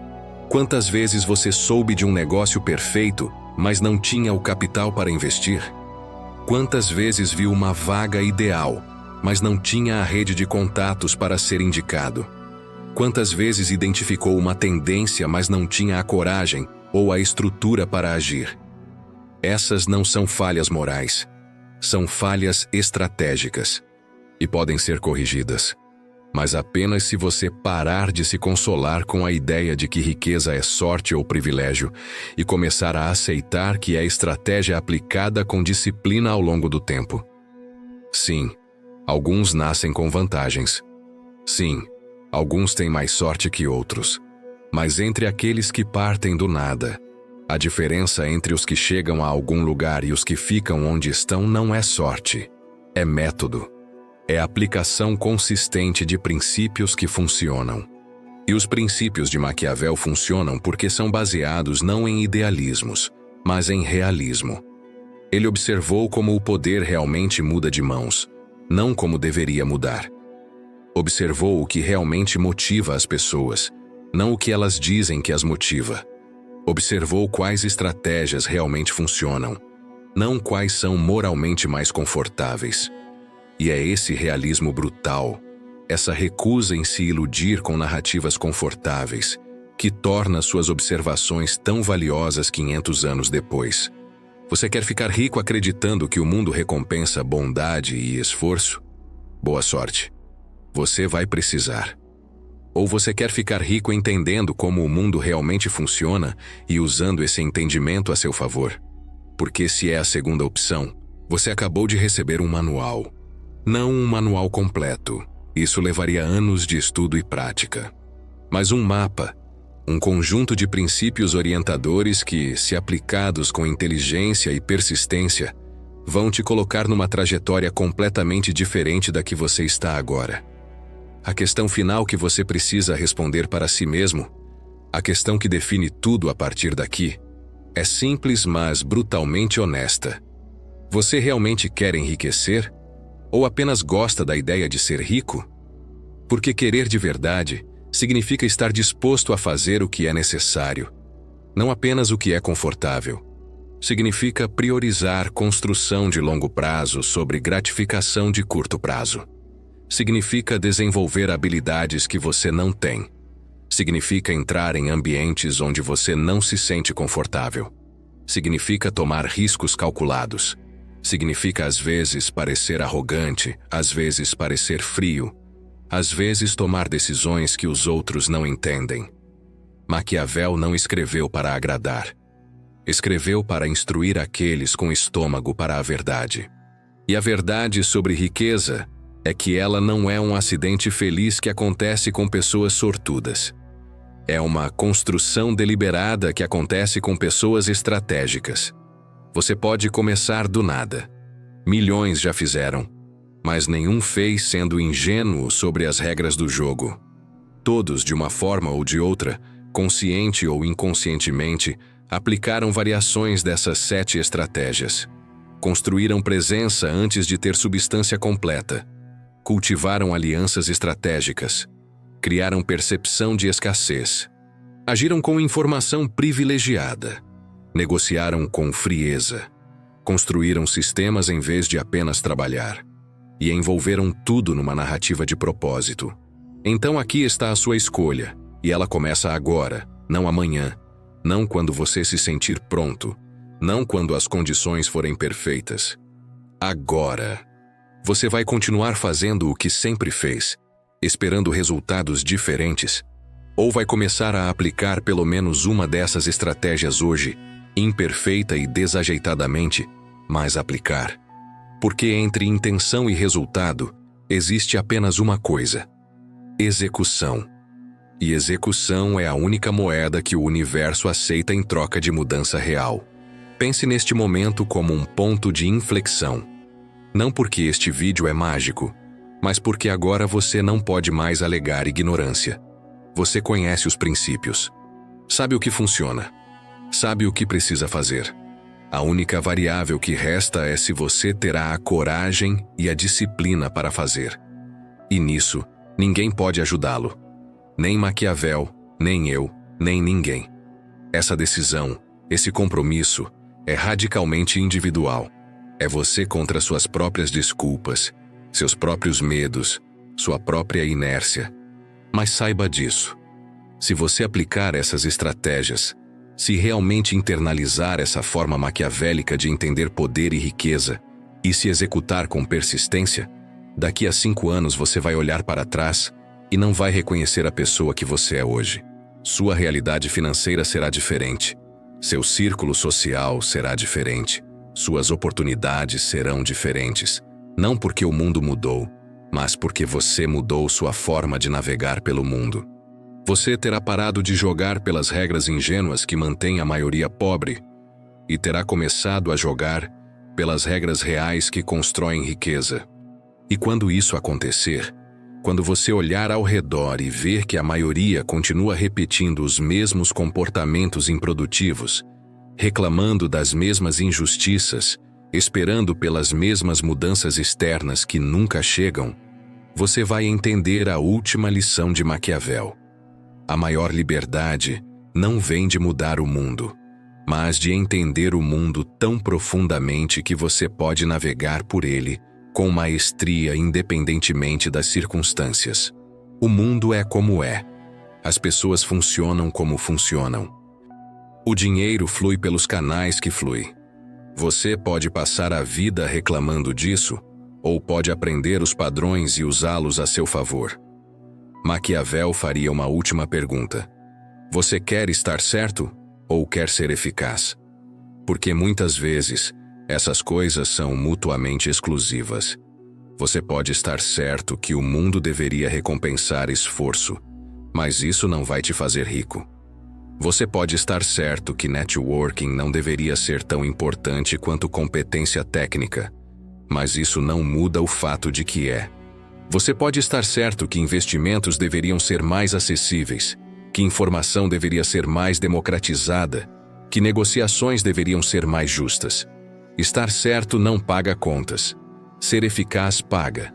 Quantas vezes você soube de um negócio perfeito, mas não tinha o capital para investir? Quantas vezes viu uma vaga ideal, mas não tinha a rede de contatos para ser indicado? Quantas vezes identificou uma tendência, mas não tinha a coragem ou a estrutura para agir? Essas não são falhas morais. São falhas estratégicas. E podem ser corrigidas. Mas apenas se você parar de se consolar com a ideia de que riqueza é sorte ou privilégio e começar a aceitar que é estratégia aplicada com disciplina ao longo do tempo. Sim, alguns nascem com vantagens. Sim, alguns têm mais sorte que outros. Mas entre aqueles que partem do nada, a diferença entre os que chegam a algum lugar e os que ficam onde estão não é sorte, é método. É a aplicação consistente de princípios que funcionam. E os princípios de Maquiavel funcionam porque são baseados não em idealismos, mas em realismo. Ele observou como o poder realmente muda de mãos, não como deveria mudar. Observou o que realmente motiva as pessoas, não o que elas dizem que as motiva. Observou quais estratégias realmente funcionam, não quais são moralmente mais confortáveis. E é esse realismo brutal, essa recusa em se iludir com narrativas confortáveis, que torna suas observações tão valiosas 500 anos depois. Você quer ficar rico acreditando que o mundo recompensa bondade e esforço? Boa sorte. Você vai precisar. Ou você quer ficar rico entendendo como o mundo realmente funciona e usando esse entendimento a seu favor? Porque se é a segunda opção, você acabou de receber um manual. Não um manual completo. Isso levaria anos de estudo e prática. Mas um mapa, um conjunto de princípios orientadores que, se aplicados com inteligência e persistência, vão te colocar numa trajetória completamente diferente da que você está agora. A questão final que você precisa responder para si mesmo, a questão que define tudo a partir daqui, é simples, mas brutalmente honesta. Você realmente quer enriquecer? Ou apenas gosta da ideia de ser rico? Porque querer de verdade significa estar disposto a fazer o que é necessário, não apenas o que é confortável. Significa priorizar construção de longo prazo sobre gratificação de curto prazo. Significa desenvolver habilidades que você não tem. Significa entrar em ambientes onde você não se sente confortável. Significa tomar riscos calculados. Significa às vezes parecer arrogante, às vezes parecer frio, às vezes tomar decisões que os outros não entendem. Maquiavel não escreveu para agradar. Escreveu para instruir aqueles com estômago para a verdade. E a verdade sobre riqueza é que ela não é um acidente feliz que acontece com pessoas sortudas. É uma construção deliberada que acontece com pessoas estratégicas. Você pode começar do nada. Milhões já fizeram, mas nenhum fez sendo ingênuo sobre as regras do jogo. Todos, de uma forma ou de outra, consciente ou inconscientemente, aplicaram variações dessas 7 estratégias. Construíram presença antes de ter substância completa. Cultivaram alianças estratégicas. Criaram percepção de escassez. Agiram com informação privilegiada. Negociaram com frieza. Construíram sistemas em vez de apenas trabalhar. E envolveram tudo numa narrativa de propósito. Então aqui está a sua escolha, e ela começa agora, não amanhã, não quando você se sentir pronto, não quando as condições forem perfeitas. Agora. Você vai continuar fazendo o que sempre fez, esperando resultados diferentes? Ou vai começar a aplicar pelo menos uma dessas estratégias hoje, imperfeita e desajeitadamente, mas aplicar? Porque entre intenção e resultado, existe apenas uma coisa: execução. E execução é a única moeda que o universo aceita em troca de mudança real. Pense neste momento como um ponto de inflexão. Não porque este vídeo é mágico, mas porque agora você não pode mais alegar ignorância. Você conhece os princípios. Sabe o que funciona. Sabe o que precisa fazer. A única variável que resta é se você terá a coragem e a disciplina para fazer. E nisso, ninguém pode ajudá-lo. Nem Maquiavel, nem eu, nem ninguém. Essa decisão, esse compromisso, é radicalmente individual. É você contra suas próprias desculpas, seus próprios medos, sua própria inércia. Mas saiba disso. Se você aplicar essas estratégias, se realmente internalizar essa forma maquiavélica de entender poder e riqueza, e se executar com persistência, daqui a 5 anos você vai olhar para trás e não vai reconhecer a pessoa que você é hoje. Sua realidade financeira será diferente. Seu círculo social será diferente. Suas oportunidades serão diferentes, não porque o mundo mudou, mas porque você mudou sua forma de navegar pelo mundo. Você terá parado de jogar pelas regras ingênuas que mantêm a maioria pobre e terá começado a jogar pelas regras reais que constroem riqueza. E quando isso acontecer, quando você olhar ao redor e ver que a maioria continua repetindo os mesmos comportamentos improdutivos, reclamando das mesmas injustiças, esperando pelas mesmas mudanças externas que nunca chegam, você vai entender a última lição de Maquiavel. A maior liberdade não vem de mudar o mundo, mas de entender o mundo tão profundamente que você pode navegar por ele com maestria independentemente das circunstâncias. O mundo é como é. As pessoas funcionam como funcionam. O dinheiro flui pelos canais que flui. Você pode passar a vida reclamando disso, ou pode aprender os padrões e usá-los a seu favor. Maquiavel faria uma última pergunta. Você quer estar certo ou quer ser eficaz? Porque muitas vezes, essas coisas são mutuamente exclusivas. Você pode estar certo que o mundo deveria recompensar esforço, mas isso não vai te fazer rico. Você pode estar certo que networking não deveria ser tão importante quanto competência técnica, mas isso não muda o fato de que é. Você pode estar certo que investimentos deveriam ser mais acessíveis, que informação deveria ser mais democratizada, que negociações deveriam ser mais justas. Estar certo não paga contas. Ser eficaz paga.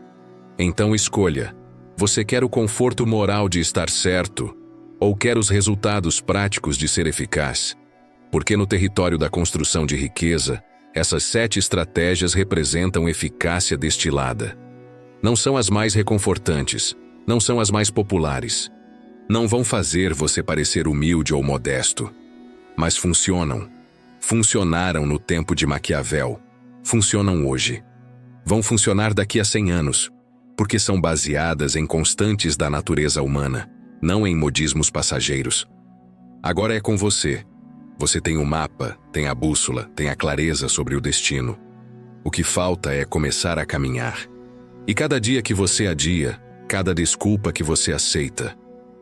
Então escolha. Você quer o conforto moral de estar certo ou quer os resultados práticos de ser eficaz? Porque no território da construção de riqueza, essas 7 estratégias representam eficácia destilada. Não são as mais reconfortantes, não são as mais populares. Não vão fazer você parecer humilde ou modesto. Mas funcionam. Funcionaram no tempo de Maquiavel. Funcionam hoje. Vão funcionar daqui a 100 anos, porque são baseadas em constantes da natureza humana, não em modismos passageiros. Agora é com você. Você tem o mapa, tem a bússola, tem a clareza sobre o destino. O que falta é começar a caminhar. E cada dia que você adia, cada desculpa que você aceita,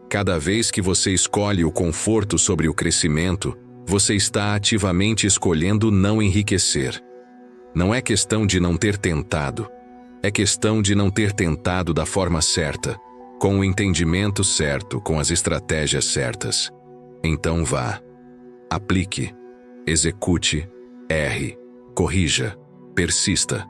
cada vez que você escolhe o conforto sobre o crescimento, você está ativamente escolhendo não enriquecer. Não é questão de não ter tentado. É questão de não ter tentado da forma certa, com o entendimento certo, com as estratégias certas. Então vá. Aplique. Execute. Erre. Corrija. Persista.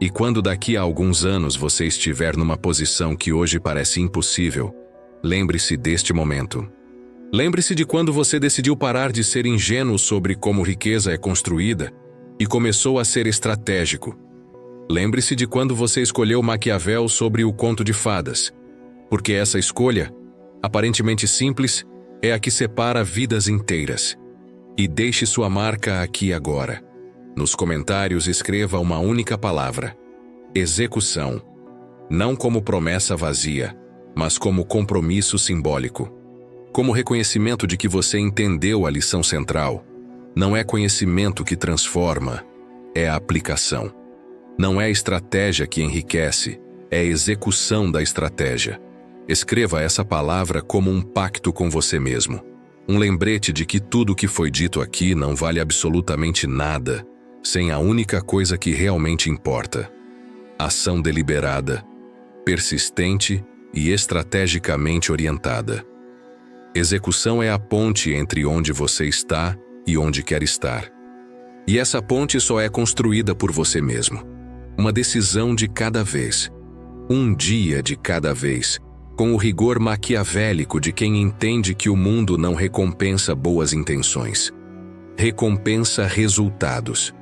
E quando daqui a alguns anos você estiver numa posição que hoje parece impossível, lembre-se deste momento. Lembre-se de quando você decidiu parar de ser ingênuo sobre como riqueza é construída e começou a ser estratégico. Lembre-se de quando você escolheu Maquiavel sobre o conto de fadas, porque essa escolha, aparentemente simples, é a que separa vidas inteiras. E deixe sua marca aqui agora. Nos comentários escreva uma única palavra: execução. Não como promessa vazia, mas como compromisso simbólico. Como reconhecimento de que você entendeu a lição central. Não é conhecimento que transforma, é a aplicação. Não é estratégia que enriquece, é a execução da estratégia. Escreva essa palavra como um pacto com você mesmo. Um lembrete de que tudo o que foi dito aqui não vale absolutamente nada, sem a única coisa que realmente importa: ação deliberada, persistente e estrategicamente orientada. Execução é a ponte entre onde você está e onde quer estar. E essa ponte só é construída por você mesmo. Uma decisão de cada vez. Um dia de cada vez, com o rigor maquiavélico de quem entende que o mundo não recompensa boas intenções. Recompensa resultados.